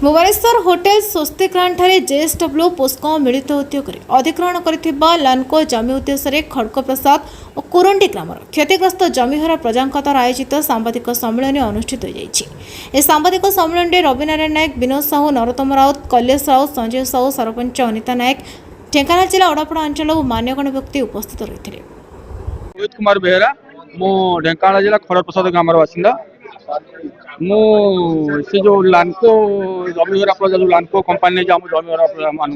Bhubaneswar hotel स्वस्तिक्रांठारे JSW POCSO मिलित उद्योग अधिग्रहण कर लानको जमी उद्देश्य खड़ग प्रसाद और कुरुंडी ग्रामर क्षतिग्रस्त जमीहरा प्रजाद्वारा आयोजित सांबादिक सम्मेलन अनुष्ठित हो सांबादिक सम्मेलन में रविनारायण नायक, विनोद साहू, नरोत्तम राउत, कलेश राउत, संजय साहू, सरपंच अनिता नायक, ढेंकानाल जिला ओडापड़ा अंचल और मान्यगण्य व्यक्ति उपस्थित रही। रोहित कुमार बेहरा मो ढेंकानाल जिला खड़गप्रसाद ग्रामर बासिंदा मु से जो लानको जमीहरा प्रजा जो लानको कंपानी जमीहरा प्रजा मान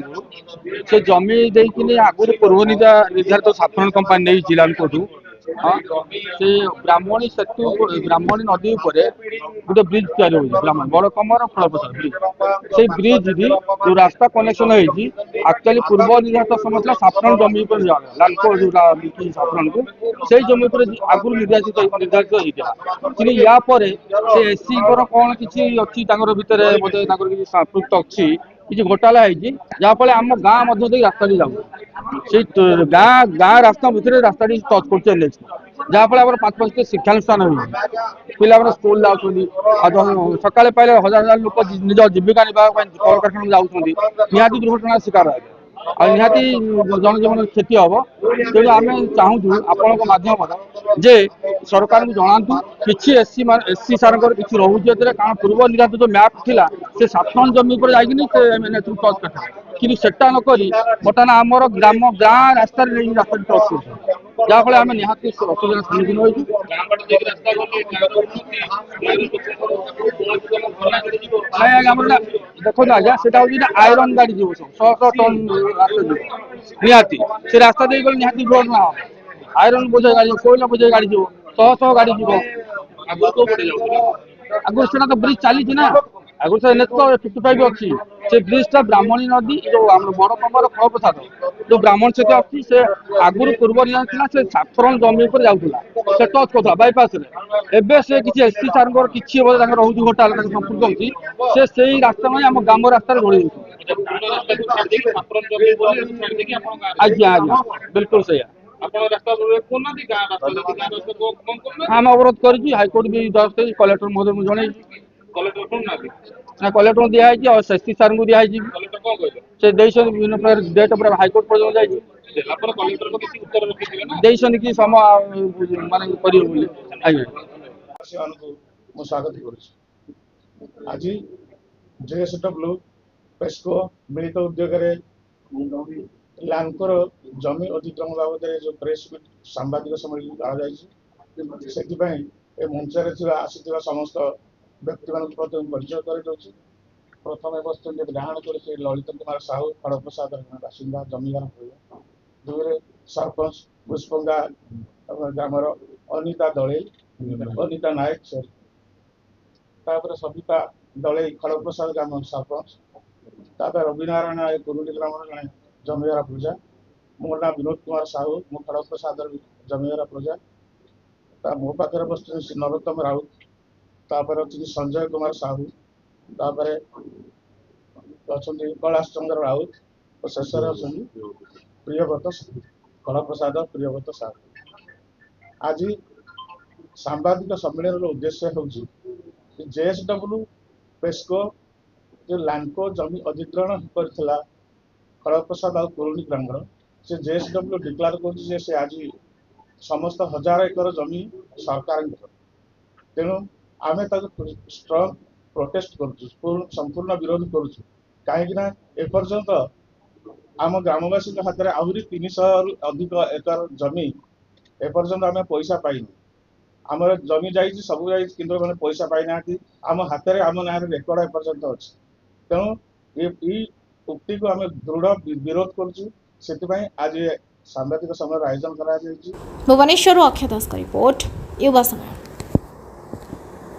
से जमी देकिन आगुरी पूर्व निर्धारित साफरन कंपानी नहीं लानको हाँ से ब्राह्मणी सेतु ब्राह्मणी नदी गोटे ब्रिज तैयारी हो ब्राह्मण बड़ कमर फलप्रसाद ब्रिज से ब्रिज जो रास्ता कनेक्शन होक्चुअली पूर्व निर्धारित समय साफरन जमी पर लानको जो साफरन को से जमी पर आगुरी निर्धारित होता या से एससी कौन किसी अच्छी भितर बोधे संपृक्त अच्छी किसी घोटाला है जहाँफल आम गाँ रास्ता जाऊ गाँ रास्ता भितर रास्ता टच कर जहाँफल आम 5-5 शिक्षानुष्ठान हो पिला स्कूल जाऊँ सका पाइले हजार हजार लोक निज जीविका निर्वाह कल कारखाना जाऊँगी निहाती दुर्घटना शिकार है निहाती जनजीवन क्षति हम तेणु आम चाहूँ आपण मध्यम जे सरकार को जनातु कि एससी सार किसी रोचे कारण पूर्व निर्धारित जो मैप थिला से साफरन जमी पर जाकि टच करता कि सेटा नक बर्तमान आमर ग्राम गाँ रास्ता रास्ता टच कर जहाँफल आम निहाती असुविधार सम्मुखीन हो देखो आज्ञा से आयरन गाड़ी जीव 100 टन रास्ता निहाती से रास्ता दे गले निहाती रोड ना आयरन बोझे गाड़ी कोयला बोझे गाड़ी जीव 100 गाड़ी जीव आगुरी से तो ब्रिज चली ना आगुरी से 55 अच्छी से ब्रिज ब्राह्मणी नदी जो बड़ कमर फलप्रसाद जो ब्राह्मण सेतु अच्छी से आगुरी पूर्व निया से साफरन जमी पर जाऊला से टच करता बाईपास एवं से किसी एससी सार किसी रोज घोटाला संपर्क होती से रास्ता नहीं आम ग्राम रास्तार जोड़ी आज्ञा आज्ञा बिल्कुल सही आम अवरोध कर हाइकोर्ट भी दर्ज कलेक्टर महोदय मुझे जन ना कलेक्टर दिखाई और एससी सार को दिखाई से विभिन्न प्रकार डेट हाइकोर्ट पर्यटन जाइए कि समय मान स्वागत कर आज जेएसडब्ल्यू पेस्को मिलित उद्योग लांकोर जमी अधिग्रहण बाबद जो प्रेस सांबादिक सम्मेलन से मंचर आसी समस्त व्यक्ति मान परिचय कर प्रथम बस ग्रहण कर ललित कुमार साहू खड़गप्रसाद बासिंदा जमीदार दुई सरपंच पुष्पंगा ग्रामर अनिता दले अनिता नायक सॉरी सविता दले खड़गप्रसाद ग्राम सरपंच रविनारायण नायक कुरुंडी ग्राम जड़े जमीदार प्रजा मो ना विनोद कुमार साहू मो खड़गप्रसाद जमीदार प्रजा मो पाखे बस नरोत्तम राउत अच्छी संजय कुमार साहू अच्छा कैलाश चंद्र राउत और शेष प्रियव्रत खड़गप्रसाद प्रियव्रत साहू आज सांबादिक सम्मेलन उद्देश्य हूँ जेएसडब्ल्यू पेस्को जो लांको जमी अधिग्रहण कर खड़गप्रसाद और कुरुंडी ग्राम से जेएसडब्ल्यू डिक्लेयर कर आज समस्त 1000 एकर जमी सरकार तेणु आम स्ट्रंग प्रोटेस्ट कर संपूर्ण विरोध करूँ एपर्यंत आम ग्रामवासी हाथ में आहरी 300 अधिक एकर जमी एपर्यंत आम पैसा पाइन आम जमी जा सब मैंने पैसा पाई ना आम हाथ में आम ना रेकर्ड एपर्यंत अच्छी तेणु ये उक्ति को आम दृढ़ विरोध कर आज सांबादिक समय आयोजन कर भुवनेश्वर अक्षय दास का रिपोर्ट युवा समय।